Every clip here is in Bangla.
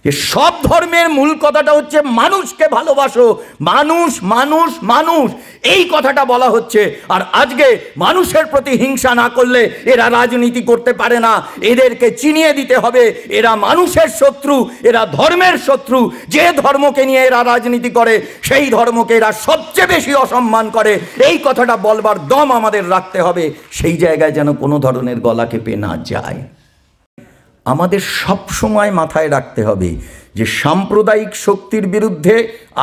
যে সব ধর্মের মূল কথাটা হচ্ছে মানুষকে ভালোবাসো, মানুষ মানুষ মানুষ, এই কথাটা বলা হচ্ছে। আর আজকে মানুষের প্রতি হিংসা না করলে এরা রাজনীতি করতে পারে না। এদেরকে চিনিয়ে দিতে হবে এরা মানুষের শত্রু, এরা ধর্মের শত্রু। যে ধর্মকে নিয়ে এরা রাজনীতি করে সেই ধর্মকে এরা সবচেয়ে বেশি অসম্মান করে। এই কথাটা বলবার দম আমাদের রাখতে হবে, সেই জায়গায় যেন কোনো ধরনের গলা কেঁপে না যায়। আমাদের সব সময় মাথায় রাখতে হবে যে সাম্প্রদায়িক শক্তির বিরুদ্ধে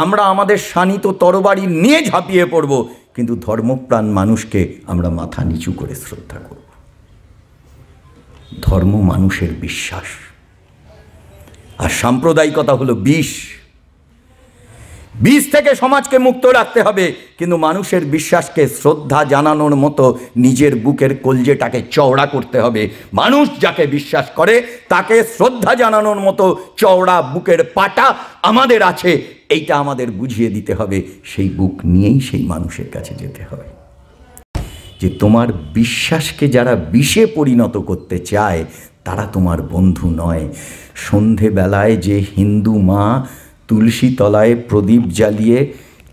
আমরা আমাদের শানিত তরবারি নিয়ে ঝাঁপিয়ে পড়ব, কিন্তু ধর্মপ্রাণ মানুষকে আমরা মাথা নিচু করে শ্রদ্ধা করব। ধর্ম মানুষের বিশ্বাস, আর সাম্প্রদায়িকতা হলো বিষ। বিষ থেকে সমাজকে মুক্ত রাখতে হবে, কিন্তু মানুষের বিশ্বাসকে শ্রদ্ধা জানানোর মতো নিজের বুকের কলজেটাকে চওড়া করতে হবে। মানুষ যাকে বিশ্বাস করে তাকে শ্রদ্ধা জানানোর মতো চওড়া বুকের পাটা আমাদের আছে, এইটা আমাদের বুঝিয়ে দিতে হবে। সেই বুক নিয়েই সেই মানুষের কাছে যেতে হবে। যে তোমার বিশ্বাসকে যারা বিষে পরিণত করতে চায় তারা তোমার বন্ধু নয়। সন্ধেবেলায় যে হিন্দু মা তুলসী তলায় প্রদীপ জ্বালিয়ে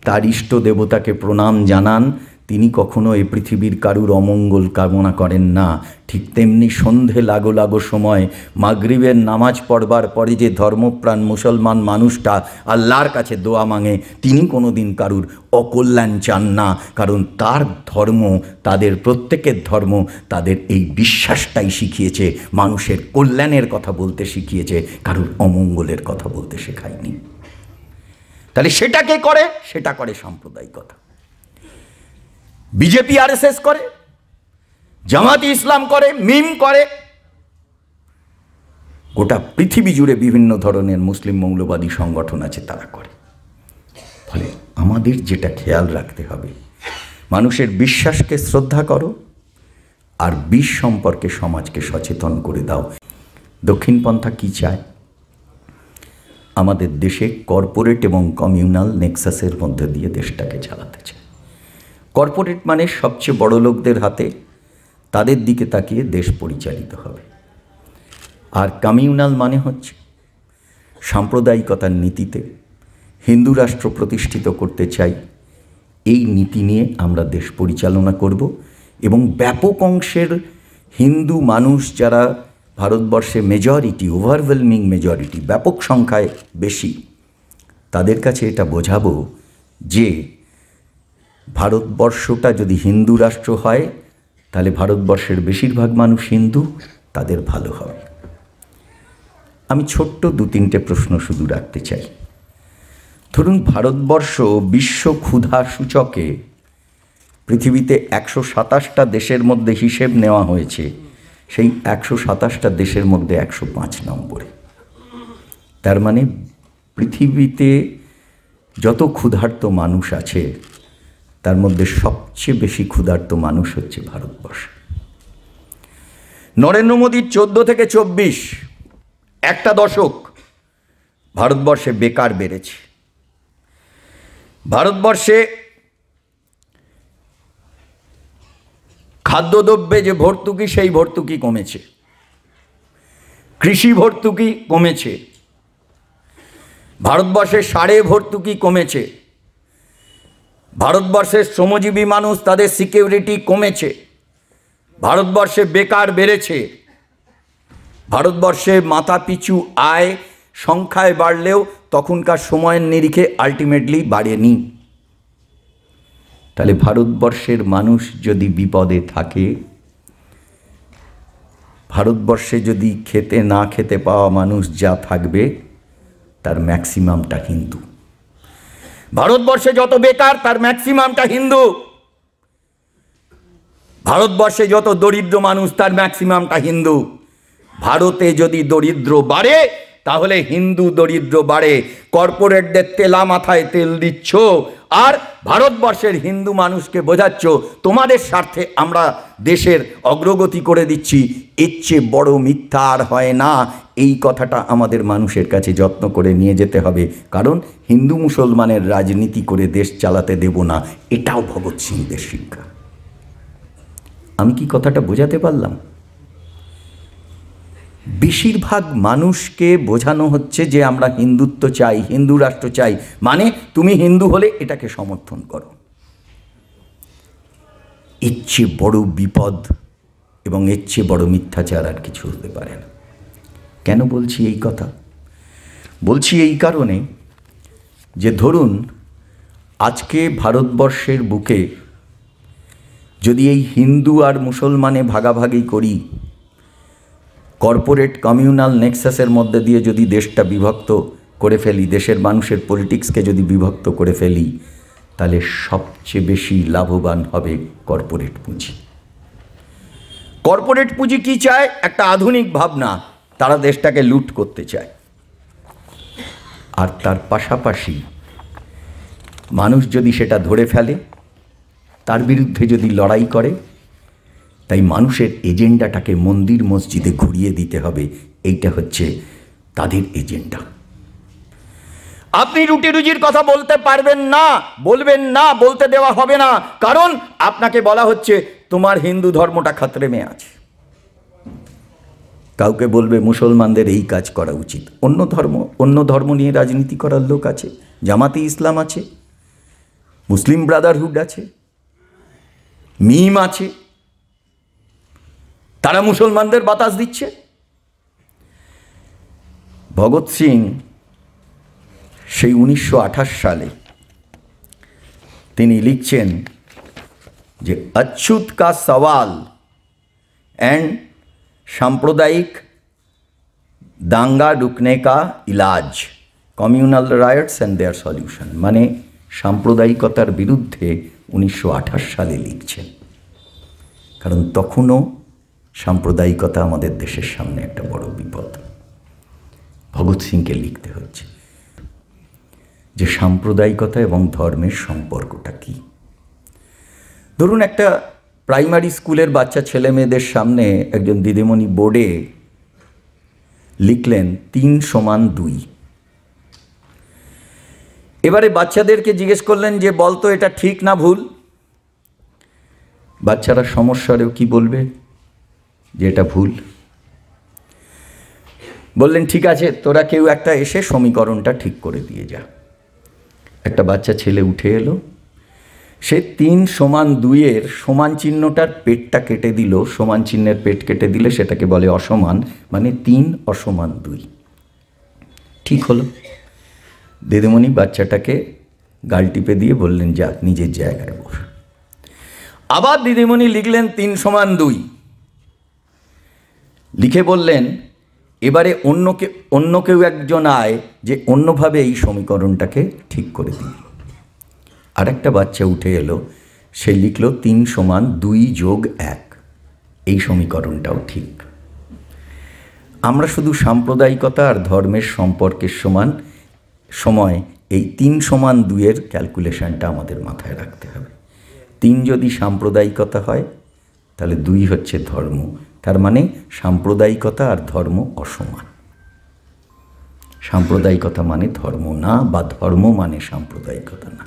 তার ইষ্ট দেবতাকে প্রণাম জানান, তিনি কখনো এই পৃথিবীর কারুর অমঙ্গল কামনা করেন না। ঠিক তেমনি সন্ধে লাগো লাগো সময় মাগরিবের নামাজ পড়বার পরে যে ধর্মপ্রাণ মুসলমান মানুষটা আল্লাহর কাছে দোয়া মাঙে, তিনি কোনো দিন কারুর অকল্যাণ চান না। কারণ তার ধর্ম, তাদের প্রত্যেকের ধর্ম তাদের এই বিশ্বাসটাই শিখিয়েছে, মানুষের কল্যাণের কথা বলতে শিখিয়েছে, কারুর অমঙ্গলের কথা বলতে শেখায়নি। তাহলে সেটা কে করে? সেটা করে সাম্প্রদায়িকতা। বিজেপি আরএসএস করে, জামাতি ইসলাম করে, মিম করে, গোটা পৃথিবী জুড়ে বিভিন্ন ধরনের মুসলিম মৌলবাদী সংগঠন আছে, তারা করে। ফলে আমাদের যেটা খেয়াল রাখতে হবে, মানুষের বিশ্বাসকে শ্রদ্ধা করো আর বিষ সম্পর্কে সমাজকে সচেতন করে দাও। দক্ষিণপন্থা কি চায়? আমাদের দেশে কর্পোরেট এবং কমিউনাল নেক্সাসের মধ্যে দিয়ে দেশটাকে চালাতে চায়। কর্পোরেট মানে সবচেয়ে বড় লোকদের হাতে, তাদের দিকে তাকিয়ে দেশ পরিচালিত হবে। আর কমিউনাল মানে হচ্ছে সাম্প্রদায়িকতার নীতিতে হিন্দু রাষ্ট্র প্রতিষ্ঠিত করতে চাই। এই নীতি নিয়ে আমরা দেশ পরিচালনা করব এবং ব্যাপক অংশের হিন্দু মানুষ যারা ভারতবর্ষে মেজরিটি, ওভারওয়েলমিং মেজরিটি, ব্যাপক সংখ্যায় বেশি, তাদের কাছে এটা বোঝাবো যে ভারতবর্ষটা যদি হিন্দু রাষ্ট্র হয় তাহলে ভারতবর্ষের বেশিরভাগ মানুষ হিন্দু, তাদের ভালো হবে। আমি ছোট্ট 2-3টে প্রশ্ন শুধু রাখতে চাই। ধরুন ভারতবর্ষ বিশ্ব ক্ষুধা সূচকে পৃথিবীতে 127টা দেশের মধ্যে হিসেব নেওয়া হয়েছে, সেই 127টা দেশের মধ্যে 105 নম্বরে। তার মানে পৃথিবীতে যত ক্ষুধার্ত মানুষ আছে তার মধ্যে সবচেয়ে বেশি ক্ষুধার্ত মানুষ হচ্ছে ভারতবর্ষ। নরেন্দ্র মোদীর 14 থেকে 24 একটা দশক ভারতবর্ষে বেকার বেড়েছে। ভারতবর্ষে খাদ্যদ্রব্যে যে ভর্তুকি, সেই ভর্তুকি কমেছে, কৃষি ভর্তুকি কমেছে, ভারতবর্ষে সারে ভর্তুকি কমেছে, ভারতবর্ষের শ্রমজীবী মানুষ তাদের সিকিউরিটি কমেছে, ভারতবর্ষে বেকার বেড়েছে, ভারতবর্ষে মাথাপিছু আয় সংখ্যায় বাড়লেও তখনকার সময়ের নিরিখে আলটিমেটলি বাড়েনি। তাহলে ভারতবর্ষের মানুষ যদি বিপদে থাকে, ভারতবর্ষে যদি খেতে না খেতে পাওয়া মানুষ যা থাকবে তার ম্যাক্সিমামটা হিন্দু। ভারতবর্ষে যত বেকার তার ম্যাক্সিমামটা হিন্দু। ভারতবর্ষে যত দরিদ্র মানুষ তার ম্যাক্সিমামটা হিন্দু। ভারতে যদি দরিদ্র বাড়ে তাহলে হিন্দু দরিদ্র বাড়ে। কর্পোরেটদের তেলা মাথায় তেল দিচ্ছ আর ভারতবর্ষের হিন্দু মানুষকে বোঝাচ্ছ তোমাদের স্বার্থে আমরা দেশের অগ্রগতি করে দিচ্ছি। এর চেয়ে বড় মিথ্যা আর হয় না। এই কথাটা আমাদের মানুষের কাছে যত্ন করে নিয়ে যেতে হবে, কারণ হিন্দু মুসলমানের রাজনীতি করে দেশ চালাতে দেব না, এটাও ভগৎ সিংদের শিক্ষা। আমি কি কথাটা বোঝাতে পারলাম? বেশিরভাগ মানুষকে বোঝানো হচ্ছে যে আমরা হিন্দুত্ব চাই, হিন্দু রাষ্ট্র চাই, মানে তুমি হিন্দু হলে এটাকে সমর্থন করো। এর চেয়ে বড় বিপদ এবং এর চেয়ে বড় মিথ্যাচার আর কিছু হতে পারে না। কেন বলছি এই কথা? বলছি এই কারণে যে ধরুন আজকে ভারতবর্ষের বুকে যদি এই হিন্দু আর মুসলমানে ভাগাভাগি করি, কর্পোরেট কমিউনাল নেক্সাসের মধ্যে দিয়ে যদি দেশটা বিভক্ত করে ফেলি, দেশের মানুষের পলিটিক্সকে যদি বিভক্ত করে ফেলি, তাহলে সবচেয়ে বেশি লাভবান হবে কর্পোরেট পুঁজি। কর্পোরেট পুঁজি কি চায়? একটা আধুনিক ভাবনা, তারা দেশটাকে লুট করতে চায়। আর তার পাশাপাশি মানুষ যদি সেটা ধরে ফেলে, তার বিরুদ্ধে যদি লড়াই করে, তাই মানুষের এজেন্ডাটাকে মন্দির মসজিদে ঘুরিয়ে দিতে হবে। এইটা হচ্ছে তাদের এজেন্ডা। আপনি রুটি রুজির কথা বলতে পারবেন না, বলবেন না, বলতে দেওয়া হবে না, কারণ আপনাকে বলা হচ্ছে তোমার হিন্দু ধর্মটা খাতরে মে আছে। কাউকে বলবে মুসলমানদের এই কাজ করা উচিত। অন্য ধর্ম নিয়ে রাজনীতি করার লোক আছে, জামাতে ইসলাম আছে, মুসলিম ব্রাদারহুড আছে, মিম আছে, তারা মুসলমানদের বাতাস দিচ্ছে। ভগৎ সিং সেই 1928 সালে তিনি লিখছেন যে অচ্যুত কা সওয়াল एंड सांप्रदायिक दांगा रुकने का इलाज, communal riots and their solution. माने সাম্প্রদায়িকতার বিরুদ্ধে 1928 সালে লিখছেন, কারণ তখনও সাম্প্রদায়িকতা আমাদের দেশের সামনে একটা বড় বিপদ। ভগৎ সিংকে লিখতে হচ্ছে যে সাম্প্রদায়িকতা এবং ধর্মের সম্পর্কটা কি। ধরুন একটা প্রাইমারি স্কুলের বাচ্চা ছেলে মেয়েদের সামনে একজন দিদিমণি বোর্ডে লিখলেন 3 = 2। এবারে বাচ্চাদেরকে জিজ্ঞেস করলেন যে বলতো এটা ঠিক না ভুল। বাচ্চারা সমস্যারেও কি বলবে যে এটা ভুল। বললেন ঠিক আছে, তোরা কেউ একটা এসে সমীকরণটা ঠিক করে দিয়ে যা। একটা বাচ্চা ছেলে উঠে এলো, সে 3 = 2 এর সমান চিহ্নটার পেটটা কেটে দিল। সমান চিহ্নের পেট কেটে দিলে সেটাকে বলে অসমান, মানে 3 = 2। ঠিক হলো। দিদিমণি বাচ্চাটাকে গাল টিপে দিয়ে বললেন যা নিজের জায়গায় বস। আবার দিদিমণি লিখলেন 3 = 2, লিখে বললেন এবারে অন্য কেউ একজন আয় যে অন্যভাবে এই সমীকরণটাকে ঠিক করে দিল। আরেকটা বাচ্চা উঠে এলো, সে লিখল 3 = 2 + 1, এই সমীকরণটাও ঠিক। আমরা শুধু সাম্প্রদায়িকতা আর ধর্মের সম্পর্কের সময় এই 3 = 2 এর ক্যালকুলেশনটা আমাদের মাথায় রাখতে হবে। 3 যদি সাম্প্রদায়িকতা হয় তাহলে 2 হচ্ছে ধর্ম। তার মানে সাম্প্রদায়িকতা আর ধর্ম অসমান। সাম্প্রদায়িকতা মানে ধর্ম না, বা ধর্ম মানে সাম্প্রদায়িকতা না।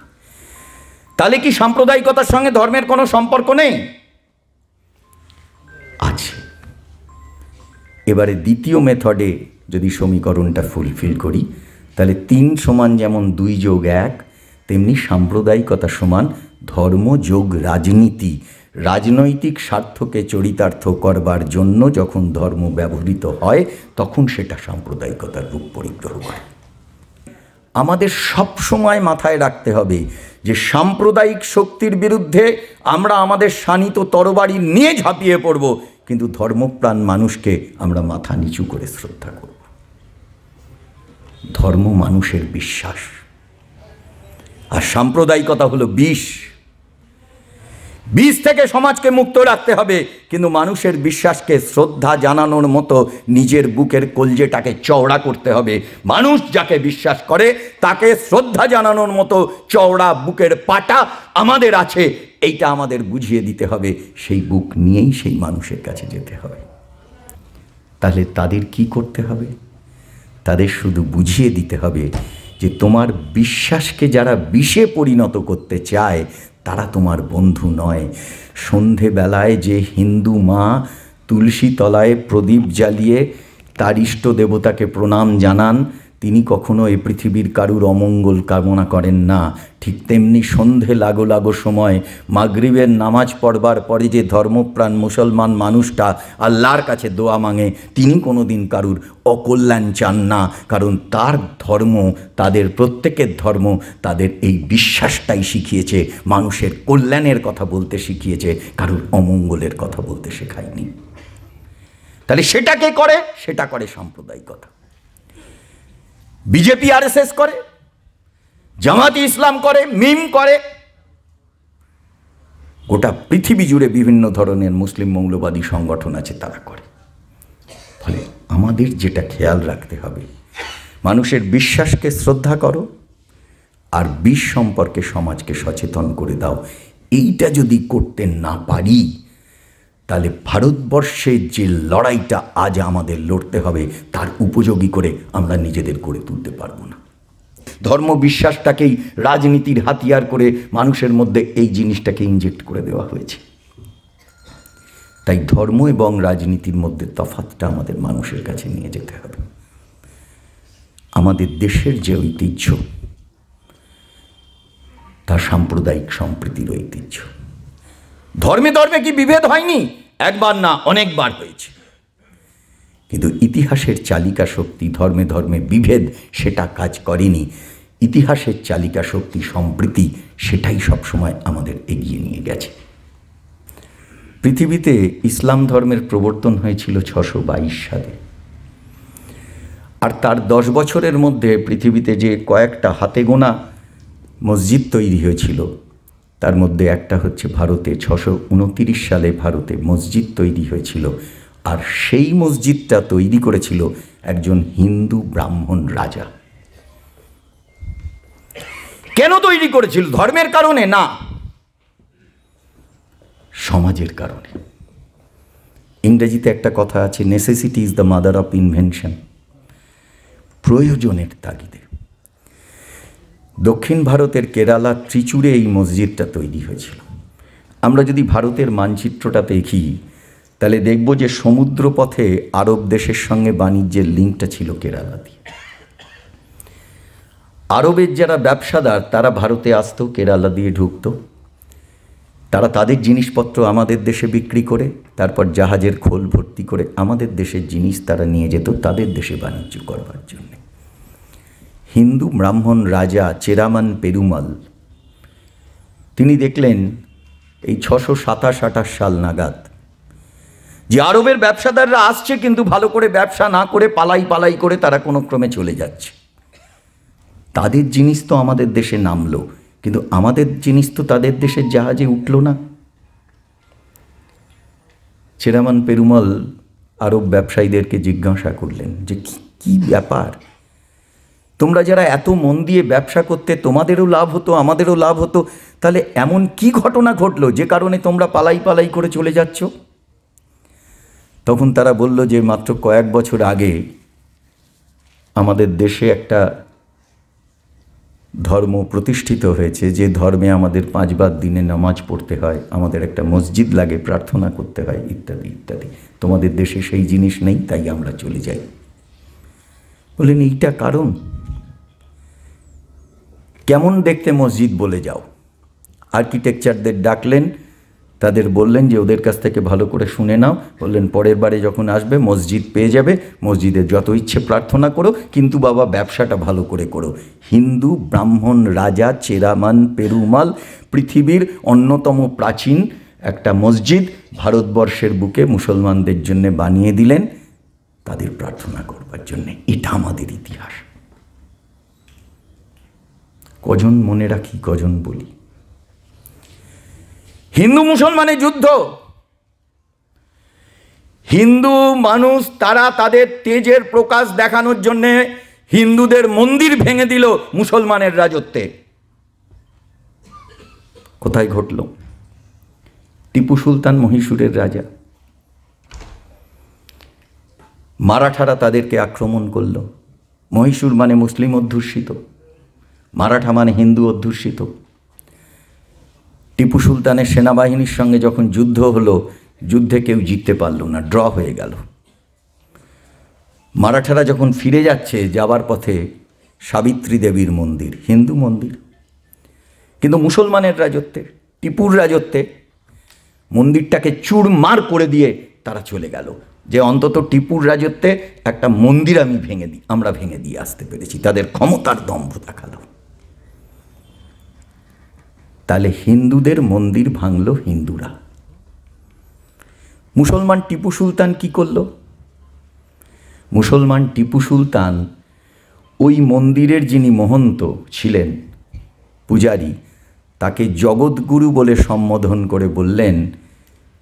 তাহলে কি সাম্প্রদায়িকতার সঙ্গে ধর্মের কোনো সম্পর্ক নেই? আছে। এবারে দ্বিতীয় মেথডে যদি সমীকরণটা ফুলফিল করি, তাহলে 3 = যেমন 2 + 1, তেমনি সাম্প্রদায়িকতা সমান ধর্ম যোগ রাজনীতি। রাজনৈতিক স্বার্থকে চরিতার্থ করবার জন্য যখন ধর্ম ব্যবহৃত হয়, তখন সেটা সাম্প্রদায়িকতার রূপ পরিগ্রহ করে। আমাদের সব সময় মাথায় রাখতে হবে যে সাম্প্রদায়িক শক্তির বিরুদ্ধে আমরা আমাদের শানিত তরবারি নিয়ে ঝাঁপিয়ে পড়ব, কিন্তু ধর্মপ্রাণ মানুষকে আমরা মাথা নিচু করে শ্রদ্ধা করব। ধর্ম মানুষের বিশ্বাস, আর সাম্প্রদায়িকতা হলো বিষ। বিষ থেকে সমাজকে মুক্ত রাখতে হবে, কিন্তু মানুষের বিশ্বাসকে শ্রদ্ধা জানানোর মতো নিজের বুকের কলজেটাকে চওড়া করতে হবে। মানুষ যাকে বিশ্বাস করে তাকে শ্রদ্ধা জানানোর মতো চওড়া বুকের পাটা আমাদের আছে, এইটা আমাদের বুঝিয়ে দিতে হবে। সেই বুক নিয়েই সেই মানুষের কাছে যেতে হবে। তাহলে তাদের কি করতে হবে? তাদের শুধু বুঝিয়ে দিতে হবে যে তোমার বিশ্বাসকে যারা বিষে পরিণত করতে চায় তারা তোমার বন্ধু নয়। সন্ধেবেলায় যে হিন্দু মা তুলসী তলায় প্রদীপ জ্বালিয়ে তার ইষ্ট দেবতাকে প্রণাম জানান, তিনি কখনো এই পৃথিবীর কারুর অমঙ্গল কামনা করেন না। ঠিক তেমনি সন্ধে লাগো লাগো সময় মাগরিবের নামাজ পড়বার পরে যে ধর্মপ্রাণ মুসলমান মানুষটা আল্লাহর কাছে দোয়া মাঙে, তিনি কোনো দিন কারুর অকল্যাণ চান না, কারণ তার ধর্ম, তাদের প্রত্যেকের ধর্ম তাদের এই বিশ্বাসটাই শিখিয়েছে, মানুষের কল্যাণের কথা বলতে শিখিয়েছে, কারুর অমঙ্গলের কথা বলতে শেখায়নি। তাহলে সেটাকে করে, সেটা করে সাম্প্রদায়িকতা। বিজেপি আরএসএস করে, জামাতি ইসলাম করে, মিম করে, গোটা পৃথিবী জুড়ে বিভিন্ন ধরনের মুসলিম মৌলবাদী সংগঠন আছে, তারা করে। ফলে আমাদের যেটা খেয়াল রাখতে হবে, মানুষের বিশ্বাসকে শ্রদ্ধা করো আর বিষ সম্পর্কে সমাজকে সচেতন করে দাও। এইটা যদি করতে না পারি, তাহলে ভারতবর্ষের যে লড়াইটা আজ আমাদের লড়তে হবে, তার উপযোগী করে আমরা নিজেদের গড়ে তুলতে পারবো না। ধর্ম বিশ্বাসটাকেই রাজনীতির হাতিয়ার করে মানুষের মধ্যে এই জিনিসটাকে ইনজেক্ট করে দেওয়া হয়েছে। তাই ধর্ম এবং রাজনীতির মধ্যে তফাৎটা আমাদের মানুষের কাছে নিয়ে যেতে হবে। আমাদের দেশের যে ঐতিহ্য, তা সাম্প্রদায়িক সম্প্রীতির ঐতিহ্য। ধর্মে ধর্মে কি বিভেদ হয়নি? একবার না, অনেকবার হয়েছে। কিন্তু ইতিহাসের চালিকা শক্তি ধর্মে ধর্মে বিভেদ সেটা কাজ করেনি। ইতিহাসের চালিকা শক্তি সম্প্রীতি, সেটাই সবসময় আমাদের এগিয়ে নিয়ে গেছে। পৃথিবীতে ইসলাম ধর্মের প্রবর্তন হয়েছিল 622 সালে, আর তার 10 বছরের মধ্যে পৃথিবীতে যে কয়েকটা হাতে গোনা মসজিদ তৈরি হয়েছিল, তার মধ্যে একটা হচ্ছে ভারতে 629 সালে ভারতে মসজিদ তৈরি হয়েছিল। আর সেই মসজিদটা তৈরি করেছিল একজন হিন্দু ব্রাহ্মণ রাজা। কেন তৈরি করেছিল? ধর্মের কারণে না, সমাজের কারণে। ইংরেজিতে একটা কথা আছে, necessity is the mother of invention. প্রয়োজনের তাগিদে দক্ষিণ ভারতের কেরালা ত্রিচুরে এই মসজিদটা তৈরি হয়েছিল। আমরা যদি ভারতের মানচিত্রটা দেখি, তাহলে দেখব যে সমুদ্রপথে আরব দেশের সঙ্গে বাণিজ্যের লিঙ্কটা ছিল কেরালা দিয়ে। আরবের যারা ব্যবসাদার, তারা ভারতে আসতো, কেরালা দিয়ে ঢুকতো, তারা তাদের জিনিসপত্র আমাদের দেশে বিক্রি করে, তারপর জাহাজের খোল ভর্তি করে আমাদের দেশের জিনিস তারা নিয়ে যেত তাদের দেশে বাণিজ্য করবার জন্য। হিন্দু ব্রাহ্মণ রাজা চেরামান পেরুমাল, তিনি দেখলেন এই 627-28 সাল নাগাদ যে আরবের ব্যবসাদাররা আসছে, কিন্তু ভালো করে ব্যবসা না করে পালাই পালাই করে তারা কোনো ক্রমে চলে যাচ্ছে। তাদের জিনিস তো আমাদের দেশে নামলো, কিন্তু আমাদের জিনিস তো তাদের দেশের জাহাজে উঠল না। চেরামান পেরুমাল আরব ব্যবসায়ীদেরকে জিজ্ঞাসা করলেন যে কি ব্যাপার, তোমরা যারা এত মন দিয়ে ব্যবসা করতে, তোমাদেরও লাভ হতো আমাদেরও লাভ হতো, তাহলে এমন কি ঘটনা ঘটলো যে কারণে তোমরা পালাই পালাই করে চলে যাচ্ছ? তখন তারা বলল যে মাত্র কয়েক বছর আগে আমাদের দেশে একটা ধর্ম প্রতিষ্ঠিত হয়েছে, যে ধর্মে আমাদের 5 বার দিনে নামাজ পড়তে হয়, আমাদের একটা মসজিদ লাগে, প্রার্থনা করতে হয়, ইত্যাদি ইত্যাদি। তোমাদের দেশে সেই জিনিস নেই, তাই আমরা চলে যাই। বললেন এইটা কারণ? কেমন দেখতে মসজিদ বলে যাও। আর্কিটেকচারদের ডাকলেন, তাদের বললেন যে ওদের কাছ থেকে ভালো করে শুনে নাও। বললেন পরের বারে যখন আসবে মসজিদ পেয়ে যাবে, মসজিদে যত ইচ্ছে প্রার্থনা করো, কিন্তু বাবা ব্যবসাটা ভালো করে করো। হিন্দু ব্রাহ্মণ রাজা চেরামান পেরুমাল পৃথিবীর অন্যতম প্রাচীন একটা মসজিদ ভারতবর্ষের বুকে মুসলমানদের জন্য বানিয়ে দিলেন, তাদের প্রার্থনা করবার জন্যে। এটা আমাদের ইতিহাস। কজন মনে রাখি, কজন বলি? হিন্দু মুসলমানের যুদ্ধ, হিন্দু মানুষ তারা তাদের তেজের প্রকাশ দেখানোর জন্যে হিন্দুদের মন্দির ভেঙে দিল মুসলমানের রাজত্বে। কোথায় ঘটল? টিপু সুলতান মহীশূরের রাজা, মারাঠারা তাদেরকে আক্রমণ করল। মহীশূর মানে মুসলিম অধ্যুষিত, মারাঠা মানে হিন্দু অধ্যুষিত। টিপু সুলতানের সেনাবাহিনীর সঙ্গে যখন যুদ্ধ হলো, যুদ্ধে কেউ জিততে পারল না, ড্র হয়ে গেল। মারাঠারা যখন ফিরে যাচ্ছে, যাবার পথে সাবিত্রী দেবীর মন্দির, হিন্দু মন্দির, কিন্তু মুসলমানের রাজত্বে, টিপুর রাজত্বে মন্দিরটাকে চুরমার করে দিয়ে তারা চলে গেল, যে অন্তত টিপুর রাজত্বে একটা মন্দির আমরা ভেঙে দিয়ে আসতে পেরেছি। তাদের ক্ষমতার দম্ভ দেখালো। তাহলে হিন্দুদের মন্দির ভাঙল হিন্দুরা। মুসলমান টিপু সুলতান কি করল? মুসলমান টিপু সুলতান ওই মন্দিরের যিনি মহন্ত ছিলেন, পূজারী, তাকে জগৎগুরু বলে সম্বোধন করে বললেন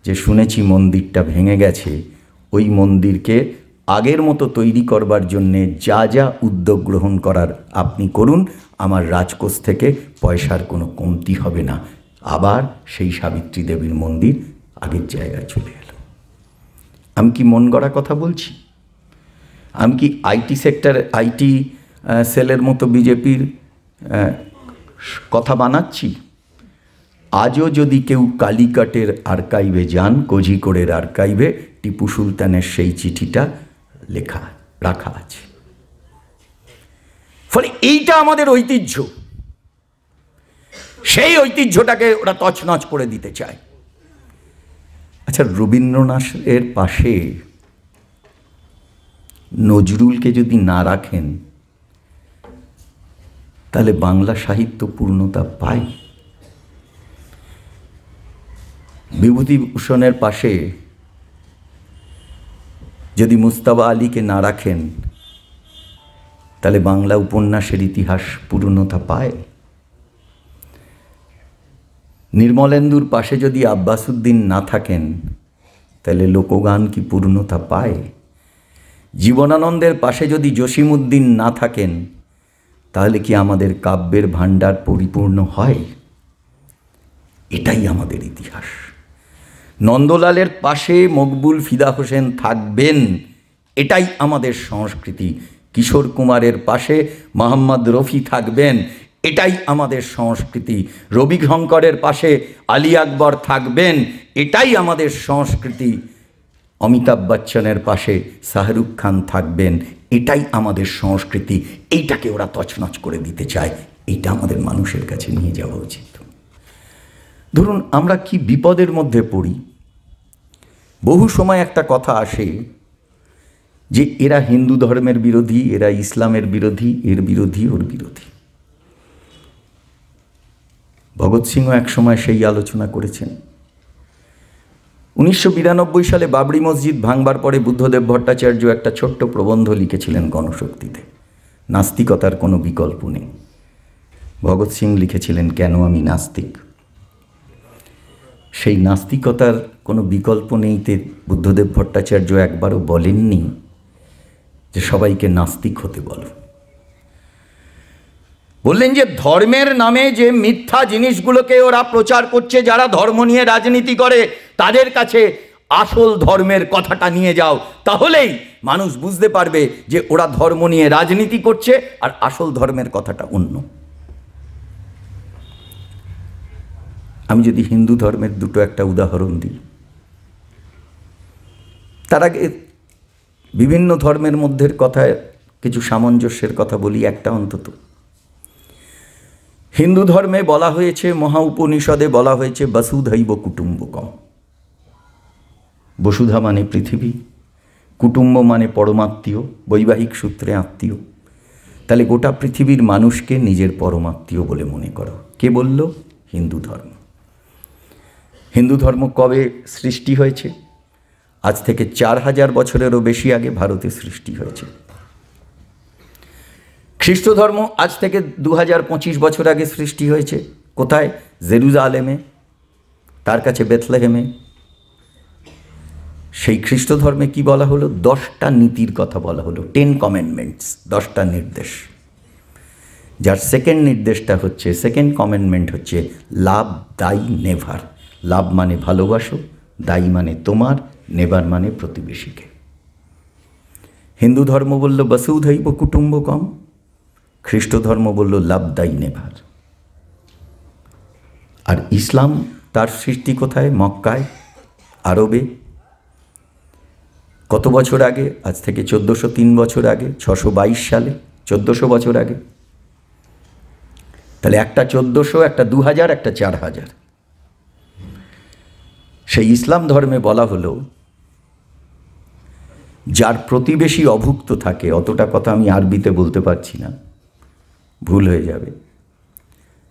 যে শুনেছি মন্দিরটা ভেঙে গেছে, ওই মন্দিরকে আগের মতো তৈরি করবার জন্যে যা যা উদ্যোগ গ্রহণ করার আপনি করুন, আমার রাজকোষ থেকে পয়সার কোনো কমতি হবে না। আবার সেই সাবিত্রী দেবীর মন্দির আগের জায়গায় চলে এলো। আমি কি মন গড়া কথা বলছি? আমি কি আইটি সেলের মতো বিজেপির কথা বানাচ্ছি? আজও যদি কেউ কালিকাটের আর্কাইভে যান, কোঝিকোড়ের আর্কাইভে টিপু সুলতানের সেই চিঠিটা রাখা আছে। ফলে এইটা আমাদের ঐতিহ্য, সেই ঐতিহ্যটাকে ওরা তছনছ করে দিতে চায়। আচ্ছা, রবীন্দ্রনাথের পাশে নজরুলকে যদি না রাখেন, তাহলে বাংলা সাহিত্য পূর্ণতা পায়? বিভূতিভূষণের পাশে যদি মুস্তাফা আলীকে না রাখেন, তাহলে বাংলা উপন্যাসের ইতিহাস পূর্ণতা পায়? নির্মলেন্দুর পাশে যদি আব্বাসউদ্দিন না থাকেন, তাহলে লোকগান কি পূর্ণতা পায়? জীবনানন্দের পাশে যদি জসিমউদ্দিন না থাকেন, তাহলে কি আমাদের কাব্যের ভাণ্ডার পরিপূর্ণ হয়? এটাই আমাদের ইতিহাস। নন্দলালের পাশে মকবুল ফিদা হোসেন থাকবেন, এটাই আমাদের সংস্কৃতি। কিশোর কুমারের পাশে মোহাম্মদ রফি থাকবেন, এটাই আমাদের সংস্কৃতি। রবি শঙ্করের পাশে আলী আকবর থাকবেন, এটাই আমাদের সংস্কৃতি। অমিতাভ বচ্চনের পাশে শাহরুখ খান থাকবেন, এটাই আমাদের সংস্কৃতি। এইটাকে ওরা তছনছ করে দিতে চায়। এইটা আমাদের মানুষের কাছে নিয়ে যাওয়া উচিত। ধরুন, আমরা কি বিপদের মধ্যে পড়ি। বহু সময় একটা কথা আসে যে এরা হিন্দু ধর্মের বিরোধী, এরা ইসলামের বিরোধী, এর বিরোধী, ওর বিরোধী। ভগৎ সিংহ এক সময় সেই আলোচনা করেছেন। 1992 সালে বাবরি মসজিদ ভাঙবার পরে বুদ্ধদেব ভট্টাচার্য একটা ছোট্ট প্রবন্ধ লিখেছিলেন গণশক্তিতে, নাস্তিকতার কোনো বিকল্প নেই। ভগৎ সিং লিখেছিলেন, কেন আমি নাস্তিক। সেই নাস্তিকতার কোনো বিকল্প নেইতে বুদ্ধদেব ভট্টাচার্য একবারও বলেননি যে সবাইকে নাস্তিক হতে বলো। বললেন যে ধর্মের নামে যে মিথ্যা জিনিসগুলোকে ওরা প্রচার করছে, যারা ধর্ম নিয়ে রাজনীতি করে, তাদের কাছে আসল ধর্মের কথাটা নিয়ে যাও, তাহলেই মানুষ বুঝতে পারবে যে ওরা ধর্ম নিয়ে রাজনীতি করছে আর আসল ধর্মের কথাটা অন্য। আমি যদি হিন্দু ধর্মের দুটো একটা উদাহরণ দিই, তার আগে বিভিন্ন ধর্মের মধ্যের কথায় কিছু সামঞ্জস্যের কথা বলি একটা অন্তত। হিন্দু ধর্মে বলা হয়েছে, মহা উপনিষদে বলা হয়েছে, বসুধৈব কুটুম্বকম। বসুধা মানে পৃথিবী, কুটুম্ব মানে পরমাত্মীয়, বৈবাহিক সূত্রে আত্মীয়। তাহলে গোটা পৃথিবীর মানুষকে নিজের পরমাত্মীয় বলে মনে করো। কে বলল? হিন্দু ধর্ম। হিন্দু ধর্ম কবে সৃষ্টি হয়েছে? আজ থেকে 4000 বছরেরও বেশি আগে ভারতে সৃষ্টি হয়েছে। খ্রিস্ট ধর্ম আজ থেকে 2025 বছর আগে সৃষ্টি হয়েছে। কোথায়? জেরুজালেমে, তার কাছে বেথলেহেমে। সেই খ্রিস্ট ধর্মে কি বলা হলো? 10টা নীতির কথা বলা হলো, 10 কমেন্ডমেন্টস, 10টা নির্দেশ। যার সেকেন্ড নির্দেশটা হচ্ছে, সেকেন্ড কমেন্ডমেন্ট হচ্ছে, লাভ দাই নেভার। লাভ মানে ভালোবাসো, দাই মানে তোমার, নেবার মানে প্রতিবেশীকে। হিন্দু ধর্ম বলল বসুধৈব কুটুম্বকম, খ্রিস্ট ধর্ম বলল লাভ দাই নেভার। আর ইসলাম তার সৃষ্টি কোথায়? মক্কায়, আরবে। কত বছর আগে? আজ থেকে 1403 বছর আগে, 622 সালে, 1400 বছর আগে। তাহলে একটা 1400, একটা 2000, একটা 4000। সেই ইসলাম ধর্মে বলা হলো যার প্রতিবেশী অভুক্ত থাকে, অতটা কথা আমি আরবিতে বলতে পারছি না, ভুল হয়ে যাবে,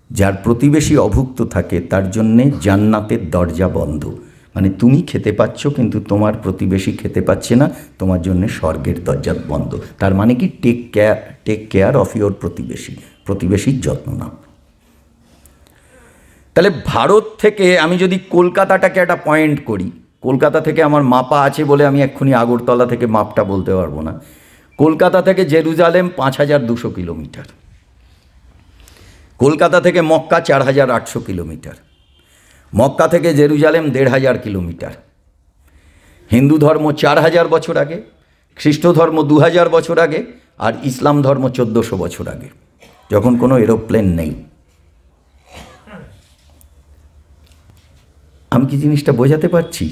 যার প্রতিবেশী অভুক্ত থাকে তার জন্যে জান্নাতের দরজা বন্ধ। মানে তুমি খেতে পাচ্ছ কিন্তু তোমার প্রতিবেশী খেতে পাচ্ছে না, তোমার জন্য স্বর্গের দরজা বন্ধ। তার মানে কি? টেক কেয়ার অফ ইয়োর প্রতিবেশী, প্রতিবেশীর যত্ন নাও। তাহলে ভারত থেকে আমি যদি কলকাতাটাকে একটা পয়েন্ট করি, কলকাতা থেকে আমার মাপা আছে বলে আমি এক্ষুনি আগরতলা থেকে মাপটা বলতে পারবো না। কলকাতা থেকে জেরুজালেম 5200 কিলোমিটার, কলকাতা থেকে মক্কা 4800 কিলোমিটার, মক্কা থেকে জেরুজালেম 1500 কিলোমিটার। হিন্দু ধর্ম 4000 বছর আগে, খ্রিস্ট ধর্ম 2000 বছর আগে, আর ইসলাম ধর্ম 1400 বছর আগে, যখন কোনো এরোপ্লেন নেই। আমি কি জিনিসটা বোঝাতে পারছি?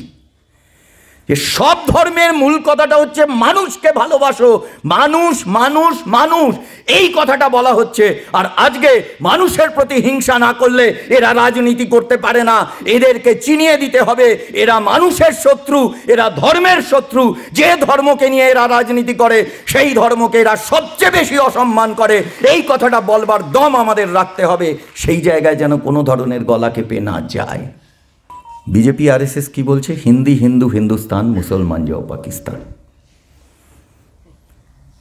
যে সব ধর্মের মূল কথাটা হচ্ছে মানুষকে ভালোবাসো, মানুষ মানুষ মানুষ, এই কথাটা বলা হচ্ছে। আর আজকে মানুষের প্রতি হিংসা না করলে এরা রাজনীতি করতে পারে না, এদেরকে চিনিয়ে দিতে হবে এরা মানুষের শত্রু, এরা ধর্মের শত্রু। যে ধর্মকে নিয়ে এরা রাজনীতি করে সেই ধর্মকে এরা সবচেয়ে বেশি অসম্মান করে, এই কথাটা বলবার দম আমাদের রাখতে হবে। সেই জায়গায় যেন কোনো ধরনের গলা কেঁপে না যায়। বিজেপি আরএসএস কি বলছে? হিন্দি হিন্দু হিন্দুস্তান, মুসলমান যাও পাকিস্তান।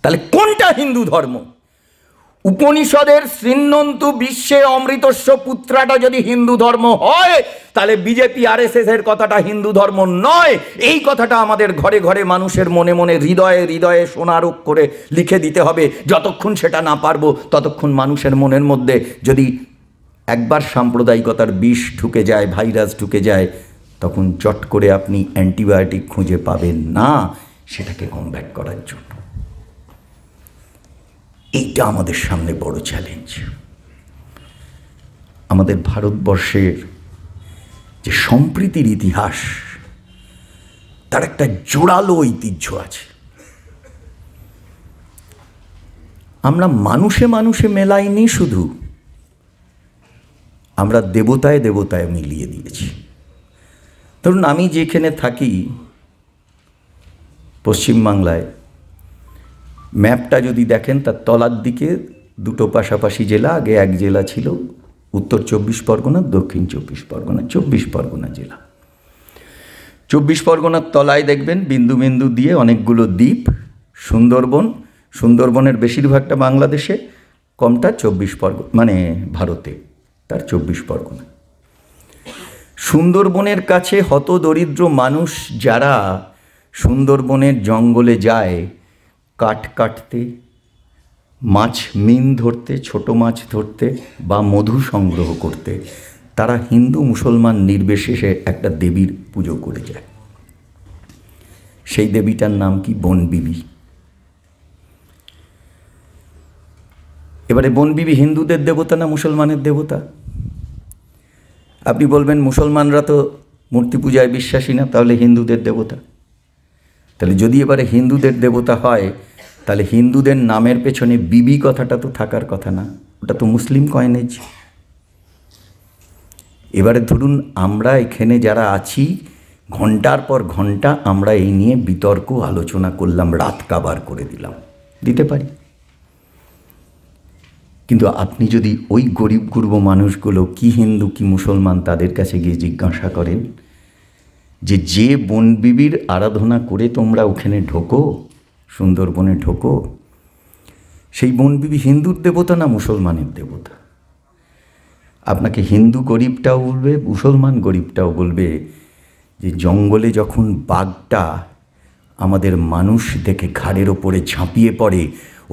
তাহলে কোনটা হিন্দু ধর্ম? উপনিষদের শৃণ্বন্তু বিশ্বে অমৃতস্য পুত্রাটা যদি হিন্দু ধর্ম হয়, তাহলে বিজেপি আরএসএস এর কথাটা হিন্দু ধর্ম নয়। এই কথাটা আমাদের ঘরে ঘরে মানুষের মনে মনে হৃদয়ে হৃদয়ে সোনারোপ করে লিখে দিতে হবে। যতক্ষণ সেটা না পারবো ততক্ষণ মানুষের মনের মধ্যে যদি একবার সাম্প্রদায়িকতার বিষ ঢুকে যায়, ভাইরাস ঢুকে যায়, তখন চট করে আপনি অ্যান্টিবায়োটিক খুঁজে পাবেন না সেটাকে কমব্যাট করার জন্য। এইটা আমাদের সামনে বড় চ্যালেঞ্জ। আমাদের ভারতবর্ষের যে সম্প্রীতির ইতিহাস, তার একটা জোরালো ঐতিহ্য আছে। আমরা মানুষে মানুষে মেলাইনি, শুধু আমরা দেবতায় দেবতায় মিলিয়ে দিয়েছি। ধরুন আমি যেখানে থাকি পশ্চিমবাংলায়, ম্যাপটা যদি দেখেন তার তলার দিকে দুটো পাশাপাশি জেলা, আগে এক জেলা ছিল উত্তর 24 পরগনা, দক্ষিণ 24 পরগনা, 24 পরগনা জেলা। 24 পরগনার তলায় দেখবেন বিন্দু বিন্দু দিয়ে অনেকগুলো দ্বীপ, সুন্দরবন। সুন্দরবনের বেশিরভাগটা বাংলাদেশে, কমটা 24 পরগনা মানে ভারতে, তার 24 পরগনা। সুন্দরবনের কাছে হতদরিদ্র মানুষ যারা সুন্দরবনের জঙ্গলে যায় কাঠ কাটতে, মাছ মিন ধরতে, ছোট মাছ ধরতে বা মধু সংগ্রহ করতে, তারা হিন্দু মুসলমান নির্বিশেষে একটা দেবীর পুজো করে যায়। সেই দেবীটার নাম কি? বনবিবি। এবারে বনবিবি হিন্দুদের দেবতা না মুসলমানের দেবতা? আপনি বলবেন মুসলমানরা তো মূর্তি পূজায় বিশ্বাসী না, তাহলে হিন্দুদের দেবতা। তাহলে যদি এবারে হিন্দুদের দেবতা হয়, তাহলে হিন্দুদের নামের পেছনে বিবি কথাটা তো থাকার কথা না, ওটা তো মুসলিম কয়েনেজ। এবারে ধরুন আমরা এখানে যারা আছি, ঘন্টার পর ঘন্টা আমরা এই নিয়ে বিতর্ক আলোচনা করলাম, রাত কাবার করে দিলাম, দিতে পারি। কিন্তু আপনি যদি ওই গরিব গুরব মানুষগুলো কি হিন্দু কি মুসলমান তাদের কাছে গিয়ে জিজ্ঞাসা করেন যে বনবিবির আরাধনা করে তোমরা ওখানে ঢোকো, সুন্দরবনে ঢোকো, সেই বনবিবি হিন্দুর দেবতা না মুসলমানের দেবতা? আপনাকে হিন্দু গরিবটাও বলবে, মুসলমান গরিবটাও বলবে যে জঙ্গলে যখন বাঘটা আমাদের মানুষ দেখে ঘাড়ের ওপরে ঝাঁপিয়ে পড়ে,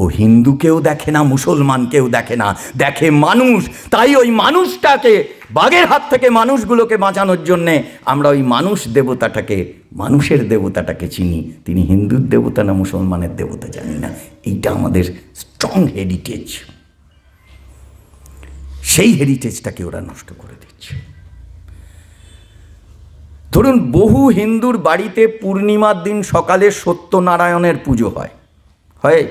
ও হিন্দুকেও দেখে না, মুসলমানকেও দেখে না, দেখে মানুষ। তাই ওই মানুষটাকে, বাঘের হাত থেকে মানুষগুলোকে বাঁচানোর জন্যে আমরা ওই মানুষ দেবতাটাকে, মানুষের দেবতাটাকে চিনি। তিনি হিন্দুর দেবতা না মুসলমানের দেবতা জানি না। এইটা আমাদের স্ট্রং হেরিটেজ। সেই হেরিটেজটাকে ওরা নষ্ট করে দিচ্ছে। ধরুন বহু হিন্দুর বাড়িতে পূর্ণিমার দিন সকালে সত্যনারায়ণের পুজো হয়, হয়?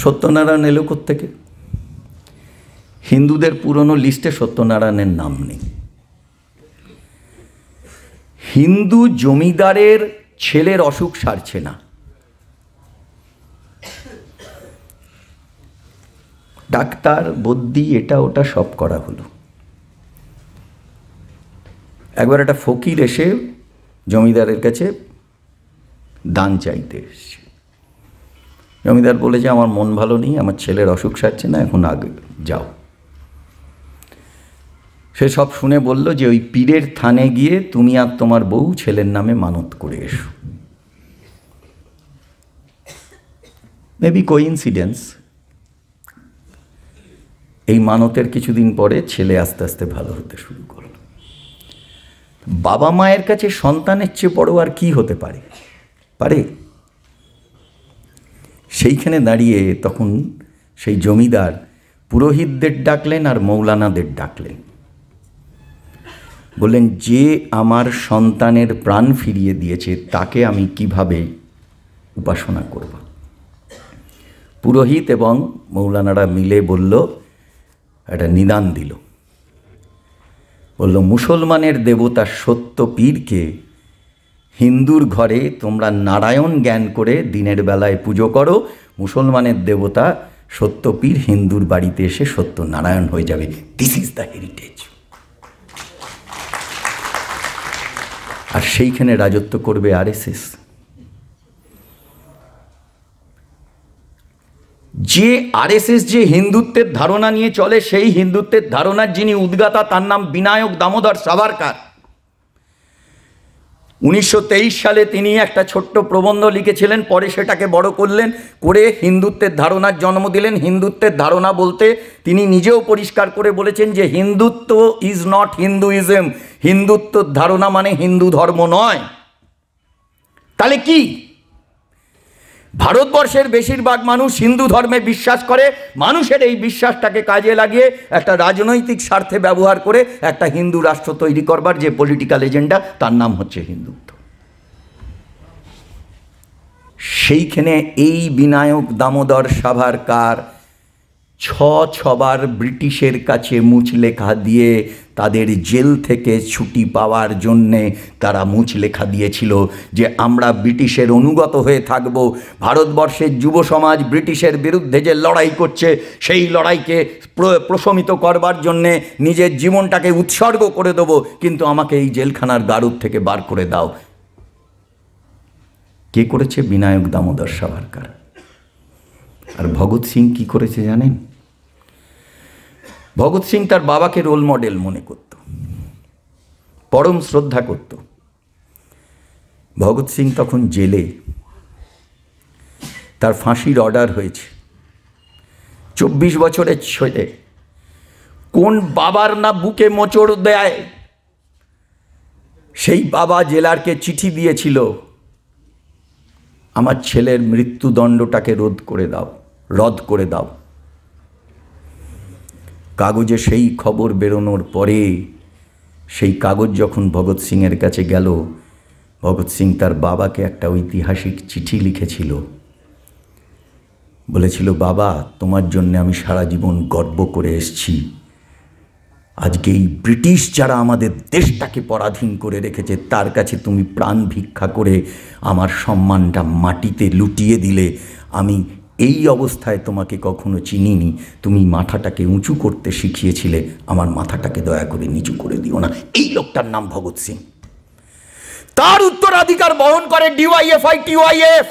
সত্যনারায়ণ এলো কোত্থেকে? হিন্দুদের পুরনো লিস্টে সত্যনারায়ণের নাম নেই। হিন্দু জমিদারের ছেলের অসুখ সারছে না, ডাক্তার বদ্যি এটা ওটা সব করা হলো। একবার একটা ফকির এসে জমিদারের কাছে দান চাইতে এসছে। জমিদার বলেছে, আমার মন ভালো নেই, আমার ছেলের অসুখ সারছে না, এখন আগে যাও। সে সব শুনে বলল যে ওই পীরের থানে গিয়ে তুমি আর তোমার বউ ছেলের নামে মানত করে এসো। মেবি কোইন্সিডেন্স, এই মানতের কিছুদিন পরে ছেলে আস্তে আস্তে ভালো হতে শুরু করল। বাবা মায়ের কাছে সন্তানের চেয়ে বড় আর কি হতে পারে? সেইখানে দাঁড়িয়ে তখন সেই জমিদার পুরোহিতদের ডাকলেন আর মৌলানাদের ডাকলেন, বললেন যে আমার সন্তানের প্রাণ ফিরিয়ে দিয়েছে তাকে আমি কিভাবে উপাসনা করব? পুরোহিত এবং মৌলানারা মিলে বলল, একটা নিদান দিল, বলল মুসলমানের দেবতা সত্য পীরকে হিন্দুর ঘরে তোমরা নারায়ণ জ্ঞান করে দিনের বেলায় পুজো করো, মুসলমানের দেবতা সত্য পীর হিন্দুর বাড়িতে এসে সত্য নারায়ণ হয়ে যাবে। This is the heritage. আর সেইখানে রাজত্ব করবে আরএসএস। যে আরএসএস যে হিন্দুত্বের ধারণা নিয়ে চলে, সেই হিন্দুত্বের ধারণার যিনি উদ্গাতা তার নাম বিনায়ক দামোদর সাভারকার। 1923 সালে তিনি একটা ছোট্ট প্রবন্ধ লিখেছিলেন, পরে সেটাকে বড় করলেন, করে হিন্দুত্বের ধারণার জন্ম দিলেন। হিন্দুত্বের ধারণা বলতে তিনি নিজেও পরিষ্কার করে বলেছেন যে হিন্দুত্ব ইজ নট হিন্দুইজম, হিন্দুত্বের ধারণা মানে হিন্দু ধর্ম নয়। তাহলে কি? ভারতবর্ষের বেশিরভাগ মানুষ হিন্দু ধর্মে বিশ্বাস করে, মানুষের এই বিশ্বাসটাকে কাজে লাগিয়ে একটা রাজনৈতিক স্বার্থে ব্যবহার করে একটা হিন্দু রাষ্ট্র তৈরি করবার যে পলিটিক্যাল এজেন্ডা, তার নাম হচ্ছে হিন্দুত্ব। সেইখানে এই বিনায়ক দামোদর সাভারকার ছবার ব্রিটিশের কাছে মুচলেখা দিয়ে তাদের জেল থেকে ছুটি পাওয়ার জন্যে তারা মুচলেখা দিয়েছিল যে আমরা ব্রিটিশের অনুগত হয়ে থাকব। ভারতবর্ষের যুব সমাজ ব্রিটিশের বিরুদ্ধে যে লড়াই করছে, সেই লড়াইকে প্রশমিত করবার জন্যে নিজের জীবনটাকে উৎসর্গ করে দেব, কিন্তু আমাকে এই জেলখানার গারদ থেকে বার করে দাও। কে করেছে? বিনায়ক দামোদর সাভারকার। আর ভগৎ সিং কি করেছে জানেন? ভগৎ সিং তার বাবাকে রোল মডেল মনে করত, পরম শ্রদ্ধা করত। ভগৎ সিং তখন জেলে, তার ফাঁসির অর্ডার হয়েছে। 24 বছরের ছেলে, কোন বাবার না বুকে মোচড় দেয়, সেই বাবা জেলারকে চিঠি দিয়েছিল, আমার ছেলের মৃত্যুদণ্ডটাকে রদ করে দাও। কাগজে সেই খবর বেরোনোর পরে, সেই কাগজ যখন ভগৎ সিংয়ের কাছে গেল, ভগৎ সিং তার বাবাকে একটা ঐতিহাসিক চিঠি লিখেছিল। বলেছিল, বাবা, তোমার জন্য আমি সারা জীবন গর্ব করে এসেছি। আজকে এই ব্রিটিশ যারা আমাদের দেশটাকে পরাধীন করে রেখেছে, তার কাছে তুমি প্রাণ ভিক্ষা করে আমার সম্মানটা মাটিতে লুটিয়ে দিলে। আমি এই অবস্থায় তোমাকে কখনো চিনিনি, তুমি মাথাটাকে উঁচু করতে শিখিয়েছিলে, আমার মাথাটাকে দয়া করে নিচু করে দিও না। এই লোকটার নাম ভগৎ সিং। তার উত্তরাধিকার বহন করে ডিওয়াইএফআই, টিওয়াইএফ।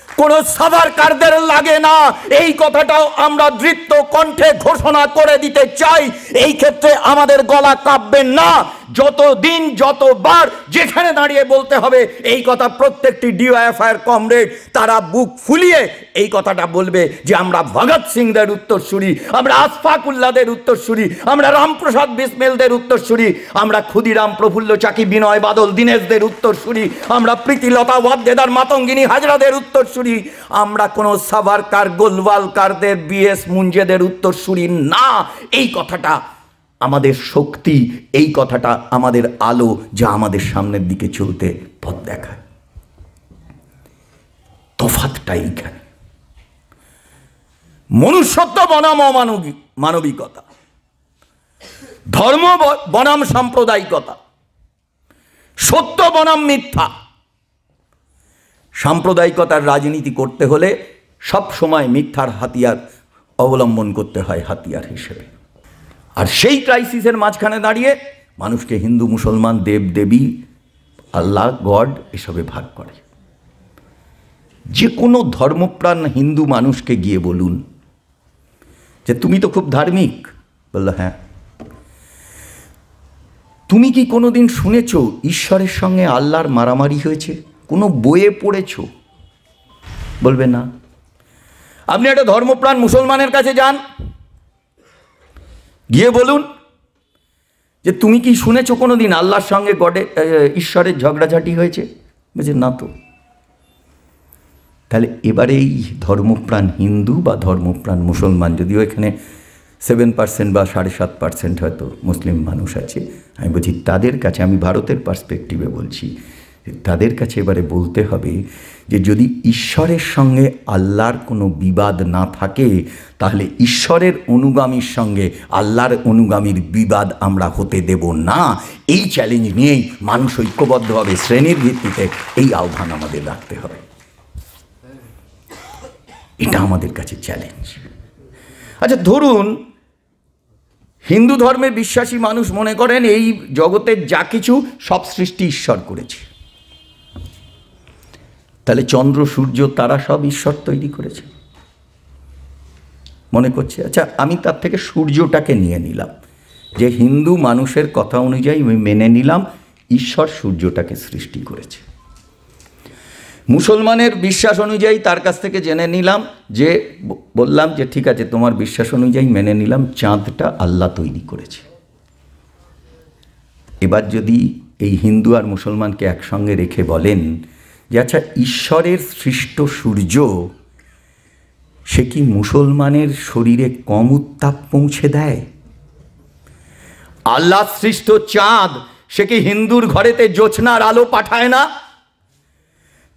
কোন সাভারকারদের লাগে না, এই কথাটাও আমরা দৃপ্ত কণ্ঠে ঘোষণা করে দিতে চাই। এই ক্ষেত্রে আমাদের গলা কাঁপবেন না। যতদিন যতবার যেখানে দাঁড়িয়ে বলতে হবে এই কথা, প্রত্যেকটি ডিওয়াইএফআইয়ের কমরেড তারা বুক ফুলিয়ে এই কথাটা বলবে যে আমরা ভগৎ সিংদের উত্তরসূরি, আমরা আশফাকুল্লাহদের উত্তরসূরি, আমরা রামপ্রসাদ বিসমিলদের উত্তরসূরি, আমরা ক্ষুদিরাম প্রফুল্ল চাকি বিনয় বাদল দীনেশদের উত্তরসূরি, আমরা প্রীতিলতা ওয়াদ্দেদার মাতঙ্গিনী হাজরাদের উত্তরসূরি, আমরা কোনো সাভারকার গোলওয়ালকারদের বিএস মুঞ্জেদের উত্তরসূরি না। এই কথাটা আমাদের শক্তি, এই কথাটা আমাদের আলো, যা আমাদের সামনের দিকে চলতে পথ দেখায়। তফাৎটা এইখানে। মনুষ্যত্ব বনাম মানবিকতা, ধর্ম বনাম সাম্প্রদায়িকতা, সত্য বনাম মিথ্যা। সাম্প্রদায়িকতার রাজনীতি করতে হলে সব সময় মিথ্যার হাতিয়ার অবলম্বন করতে হয় হাতিয়ার হিসেবে। আর সেই ক্রাইসিসের মাঝখানে দাঁড়িয়ে মানুষকে হিন্দু মুসলমান, দেব দেবী, আল্লাহ, গড এসবে ভাগ করে। যে কোনো ধর্মপ্রাণ হিন্দু মানুষকে গিয়ে বলুন যে তুমি তো খুব ধার্মিক, বলল হ্যাঁ। তুমি কি কোনোদিন শুনেছ ঈশ্বরের সঙ্গে আল্লাহর মারামারি হয়েছে? কোনো বইয়ে পড়েছ? বলবে না। আপনি একটা ধর্মপ্রাণ মুসলমানের কাছে যান, গিয়ে বলুন যে তুমি কি শুনেছ কোনোদিন আল্লাহর সঙ্গে ঈশ্বরের ঝগড়াঝাটি হয়েছে? বলছে না তো। তাহলে এবারে এই ধর্মপ্রাণ হিন্দু বা ধর্মপ্রাণ মুসলমান, যদিও এখানে 7% বা 7.5% হয়তো মুসলিম মানুষ আছে, আমি বলছি তাদের কাছে, আমি ভারতের পার্সপেক্টিভে বলছি, তাদের কাছে এবারে বলতে হবে যে যদি ঈশ্বরের সঙ্গে আল্লাহর কোনো বিবাদ না থাকে, তাহলে ঈশ্বরের অনুগামীর সঙ্গে আল্লাহর অনুগামীর বিবাদ আমরা হতে দেব না। এই চ্যালেঞ্জ নিয়েই মানুষ ঐক্যবদ্ধভাবে শ্রেণীর ভিত্তিতে এই আহ্বান আমাদের রাখতে হবে। এটা আমাদের কাছে চ্যালেঞ্জ। আচ্ছা, ধরুন হিন্দু ধর্মে বিশ্বাসী মানুষ মনে করেন এই জগতের যা কিছু সব সৃষ্টি ঈশ্বর করেছে, তাহলে চন্দ্র, সূর্য, তারা সব ঈশ্বর তৈরি করেছে মনে করছে। আচ্ছা, আমি তার থেকে সূর্যটাকে নিয়ে নিলাম, যে হিন্দু মানুষের কথা অনুযায়ী আমি মেনে নিলাম ঈশ্বর সূর্যটাকে সৃষ্টি করেছে। মুসলমানের বিশ্বাস অনুযায়ী তার কাছ থেকে জেনে নিলাম, যে বললাম যে ঠিক আছে তোমার বিশ্বাস অনুযায়ী মেনে নিলাম চাঁদটা আল্লাহ তৈরি করেছে। এবার যদি এই হিন্দু আর মুসলমানকে একসঙ্গে রেখে বলেন যে আচ্ছা ঈশ্বরের সৃষ্ট সূর্য সে কি মুসলমানের শরীরে কম উত্তাপ পৌঁছে দেয়? আল্লাহ সৃষ্ট চাঁদ সে কি হিন্দুর ঘরেতে জ্যোৎস্নার আলো পাঠায় না?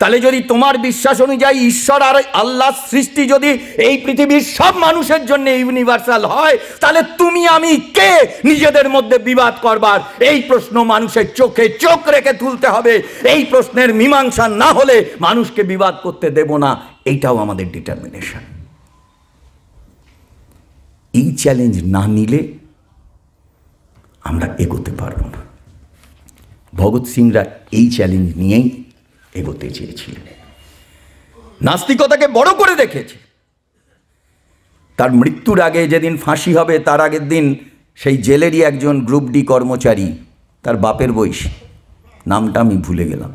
তাহলে যদি তোমার বিশ্বাস অনুযায়ী ঈশ্বর আর আল্লাহ সৃষ্টি যদি এই পৃথিবীর সব মানুষের জন্য ইউনিভার্সাল হয়, তাহলে তুমি আমি কে নিজেদের মধ্যে বিবাদ করবার? এই প্রশ্ন মানুষের চোখে চোখ রেখে তুলতে হবে। এই প্রশ্নের মীমাংসা না হলে মানুষকে বিবাদ করতে দেব না, এইটাও আমাদের ডিটারমিনেশন। এই চ্যালেঞ্জ না নিলে আমরা এগোতে পারব না। ভগৎ সিংরা এই চ্যালেঞ্জ নিয়েই এগোতে চেয়েছিলেন। নাস্তিকতাকে বড় করে দেখেছে। তার মৃত্যুর আগে, যেদিন ফাঁসি হবে তার আগের দিন, সেই জেলেরই একজন গ্রুপ ডি কর্মচারী, তার বাপের বয়স, নামটা আমি ভুলে গেলাম,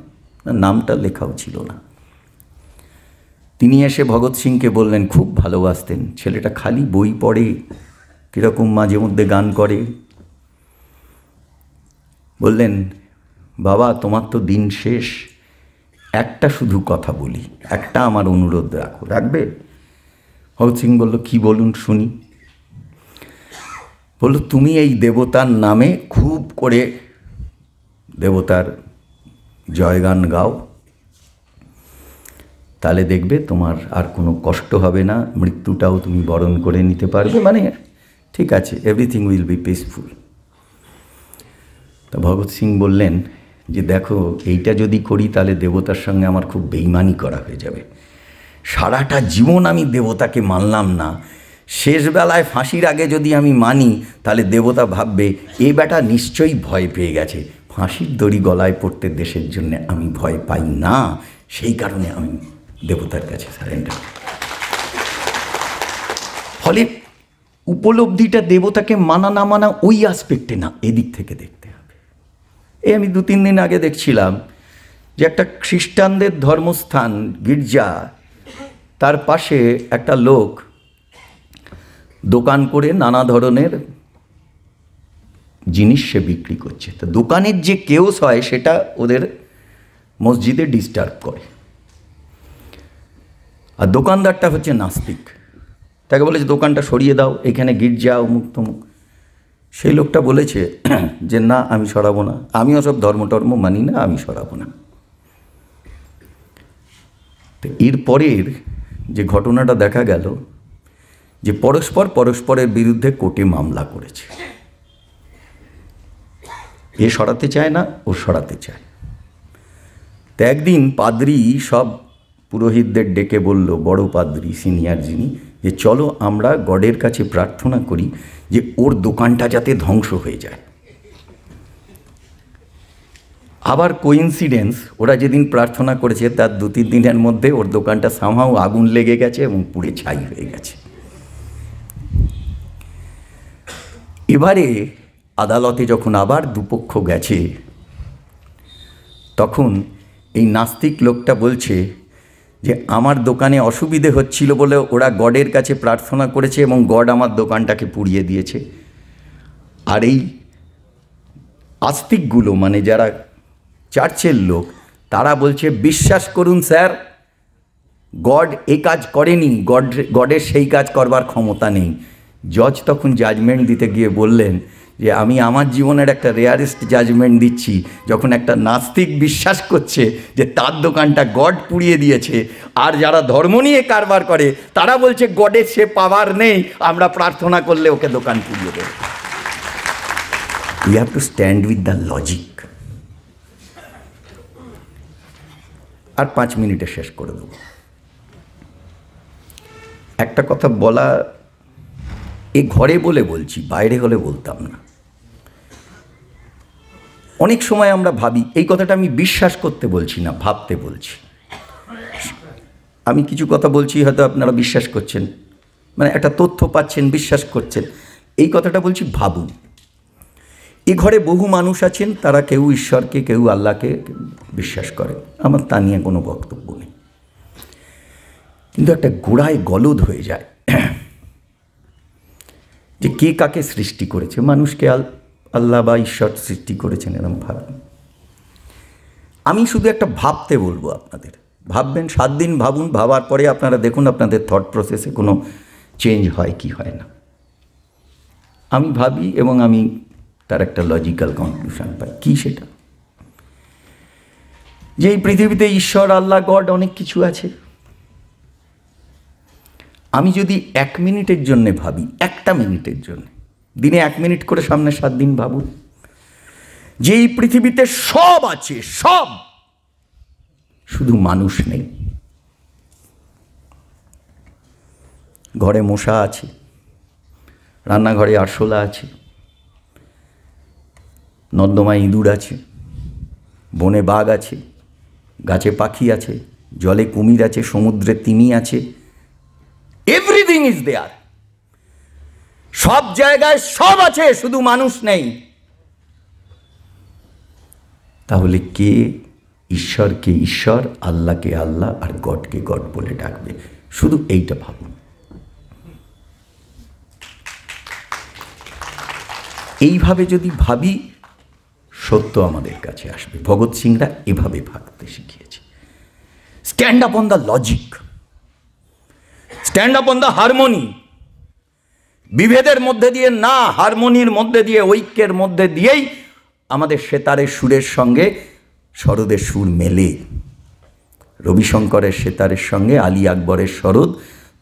নামটা লেখাও ছিল না, তিনি এসে ভগৎ সিংকে বললেন, খুব ভালোবাসতেন ছেলেটা, খালি বই পড়ে, কীরকম মাঝে মধ্যে গান করে। বললেন, বাবা তোমার তো দিন শেষ, একটা শুধু কথা বলি, একটা আমার অনুরোধ রাখো, রাখবে? ভগৎ সিং বলল, কি বলুন শুনি। বলল, তুমি এই দেবতার নামে খুব করে দেবতার জয়গান গাও, তাহলে দেখবে তোমার আর কোনো কষ্ট হবে না, মৃত্যুটাও তুমি বরণ করে নিতে পারবে, মানে ঠিক আছে, এভরিথিং উইল বি পিসফুল। তা ভগৎ সিং বললেন যে দেখো, এইটা যদি করি তাহলে দেবতার সঙ্গে আমার খুব বেইমানি করা হয়ে যাবে। সারাটা জীবন আমি দেবতাকে মানলাম না, শেষবেলায় ফাঁসির আগে যদি আমি মানি তাহলে দেবতা ভাববে এ বেটা নিশ্চয়ই ভয় পেয়ে গেছে, ফাঁসির দড়ি গলায় পড়তে দেশের জন্য আমি ভয় পাই না, সেই কারণে আমি দেবতার কাছে সারেন্ডার। ফলে উপলব্ধিটা দেবতাকে মানা না মানা ওই আসপেক্টে না, এদিক থেকে দেখতে হবে। এই আমি 2-3 দিন আগে দেখছিলাম যে একটা খ্রিস্টানদের ধর্মস্থান গির্জা, তার পাশে একটা লোক দোকান করে নানা ধরনের জিনিস সে বিক্রি করছে। তো দোকানের যে কেওস হয় সেটা ওদের মসজিদে ডিস্টার্ব করে। আর দোকানদারটা হচ্ছে নাস্তিক, তাকে বলে যে দোকানটা সরিয়ে দাও, এখানে গির্জা অমুক তমুক। সেই লোকটা বলেছে যে না, আমি সরাবো না, আমিও সব ধর্ম মানি না, আমি সরাবো না। তো এরপরের যে ঘটনাটা দেখা গেল যে পরস্পরের বিরুদ্ধে কোর্টে মামলা করেছে। এ সরাতে চায় না, ও সরাতে চায়। তো একদিন পাদ্রী সব পুরোহিতদের ডেকে বলল, বড় পাদ্রী সিনিয়র যিনি, যে চলো আমরা গডের কাছে প্রার্থনা করি যে ওর দোকানটা যাতে ধ্বংস হয়ে যায়। আবার কোইন্সিডেন্স, ওরা যেদিন প্রার্থনা করেছে তার 2-3 দিনের মধ্যে ওর দোকানটা সামহাও আগুন লেগে গেছে এবং পুড়ে ছাই হয়ে গেছে। এবারে আদালতে যখন আবার দুপক্ষ গেছে, তখন এই নাস্তিক লোকটা বলছে যে আমার দোকানে অসুবিধে হচ্ছিল বলে ওরা গডের কাছে প্রার্থনা করেছে এবং গড আমার দোকানটাকে পুড়িয়ে দিয়েছে। আর এই আস্তিকগুলো, মানে যারা চার্চের লোক, তারা বলছে বিশ্বাস করুন স্যার, গড এই কাজ করেনি, গডের সেই কাজ করবার ক্ষমতা নেই। জজ তখন জাজমেন্ট দিতে গিয়ে বললেন যে আমি আমার জীবনের একটা রেয়ারেস্ট জাজমেন্ট দিচ্ছি, যখন একটা নাস্তিক বিশ্বাস করছে যে তার দোকানটা গড পুড়িয়ে দিয়েছে, আর যারা ধর্ম নিয়ে কারবার করে তারা বলছে গডের সে পাওয়ার নেই, আমরা প্রার্থনা করলে ওকে দোকান পুড়িয়ে দেব। We have to stand with the logic. আর 5 মিনিটে শেষ করে দেব। একটা কথা বলা, এ ঘরে বলে বলছি, বাইরে হলে বলতাম না। অনেক সময় আমরা ভাবি, এই কথাটা আমি বিশ্বাস করতে বলছি না, ভাবতে বলছি। আমি কিছু কথা বলছি, হয়তো আপনারা বিশ্বাস করছেন, মানে একটা তথ্য পাচ্ছেন, বিশ্বাস করছেন। এই কথাটা বলছি, ভাবুন। এ ঘরে বহু মানুষ আছেন, তারা কেউ ঈশ্বরকে, কেউ আল্লাহকে বিশ্বাস করে, আমার তা নিয়ে কোনো বক্তব্য নেই। কিন্তু একটা গোড়ায় গলদ হয়ে যায় যে কে কাকে সৃষ্টি করেছে। মানুষকে আল্লাহ বা ঈশ্বর সৃষ্টি করেছেন, এরকম ভাবেন। আমি শুধু একটা ভাবতে বলবো আপনাদের, ভাববেন, 7 দিন ভাবুন, ভাবার পরে আপনারা দেখুন আপনাদের থট প্রসেসে কোনো চেঞ্জ হয় কি হয় না। আমি ভাবি এবং আমি তার একটা লজিক্যাল কনক্লুশন পাই। কি সেটা? যে এই পৃথিবীতে ঈশ্বর, আল্লাহ, গড অনেক কিছু আছে। আমি যদি 1 মিনিটের জন্যে ভাবি, 1টা মিনিটের জন্য, দিনে 1 মিনিট করে সামনে 7 দিন ভাবুন, যে এই পৃথিবীতে সব আছে, সব, শুধু মানুষ নেই। ঘরে মশা আছে, রান্নাঘরে আরশোলা আছে, নর্দমায় ইঁদুর আছে, বনে বাঘ আছে, গাছে পাখি আছে, জলে কুমির আছে, সমুদ্রে তিমি আছে। Everything is there. সব জায়গায় সব আছে, শুধু মানুষ নেই। তাহলে কে ঈশ্বরকে ঈশ্বর, আল্লাহকে আল্লাহ, আর গডকে গড বলে ডাকবে? শুধু এইটা ভাবুন। এইভাবে যদি ভাবি, সত্য আমাদের কাছে আসবে। ভগৎ সিংরা এভাবে ভাবতে শিখিয়েছে। Stand up on the logic, stand up on the harmony. বিভেদের মধ্যে দিয়ে না, হারমোনির মধ্যে দিয়ে, ঐক্যের মধ্যে দিয়েই আমাদের সেতারের সুরের সঙ্গে সরোদের সুর মেলে। রবিশঙ্করের সেতারের সঙ্গে আলী আকবরের সরোদ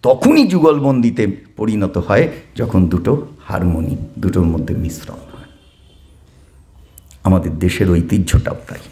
তখনই যুগলবন্দিতে পরিণত হয় যখন দুটো হারমোনি, দুটোর মধ্যে মিশ্রণ হয়। আমাদের দেশের ঐতিহ্যটাও তাই।